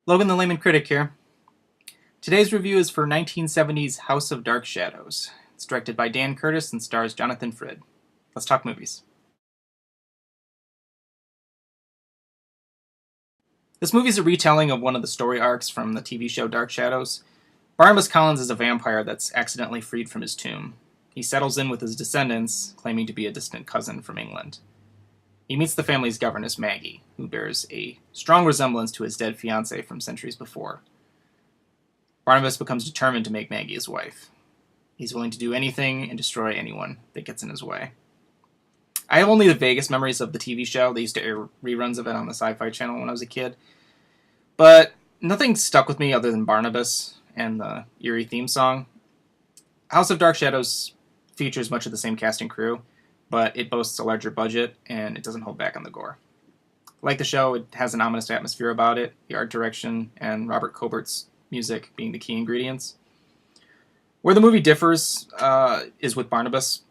Logan the Layman Critic here. Today's review is for 1970's House of Dark Shadows. It's directed by Dan Curtis and stars Jonathan Frid. Let's talk movies. This movie is a retelling of one of the story arcs from the TV show Dark Shadows. Barnabas Collins is a vampire that's accidentally freed from his tomb. He settles in with his descendants, claiming to be a distant cousin from England. He meets the family's governess, Maggie, who bears a strong resemblance to his dead fiancée from centuries before. Barnabas becomes determined to make Maggie his wife. He's willing to do anything and destroy anyone that gets in his way. I have only the vaguest memories of the TV show. They used to air reruns of it on the Sci-Fi Channel when I was a kid. But nothing stuck with me other than Barnabas and the eerie theme song. House of Dark Shadows features much of the same cast and crew, but it boasts a larger budget, and it doesn't hold back on the gore. Like the show, it has an ominous atmosphere about it, the art direction, and Robert Cobert's music being the key ingredients. Where the movie differs is with Barnabas.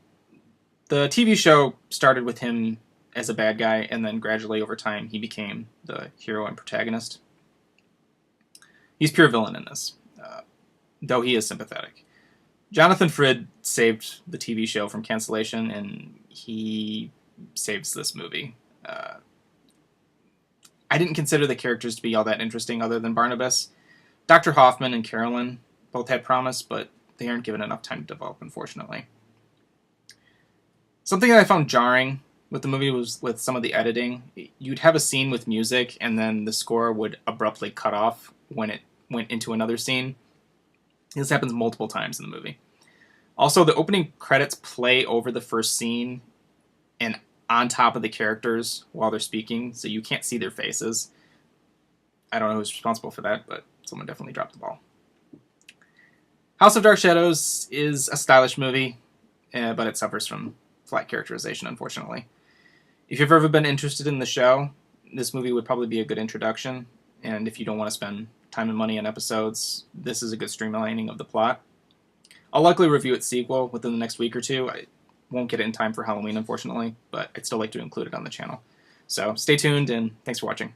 The TV show started with him as a bad guy, and then gradually over time he became the hero and protagonist. He's pure villain in this, though he is sympathetic. Jonathan Frid saved the TV show from cancellation, and he saves this movie. I didn't consider the characters to be all that interesting other than Barnabas. Dr. Hoffman and Carolyn both had promise, but they aren't given enough time to develop, unfortunately. Something that I found jarring with the movie was with some of the editing. You'd have a scene with music, and then the score would abruptly cut off when it went into another scene. This happens multiple times in the movie. Also, the opening credits play over the first scene and on top of the characters while they're speaking, so you can't see their faces. I don't know who's responsible for that, but someone definitely dropped the ball. House of Dark Shadows is a stylish movie, but it suffers from flat characterization, unfortunately. If you've ever been interested in the show, this movie would probably be a good introduction, and if you don't want to spend time and money on episodes, this is a good streamlining of the plot. I'll likely review its sequel within the next week or two. I won't get it in time for Halloween, unfortunately, but I'd still like to include it on the channel. So stay tuned, and thanks for watching.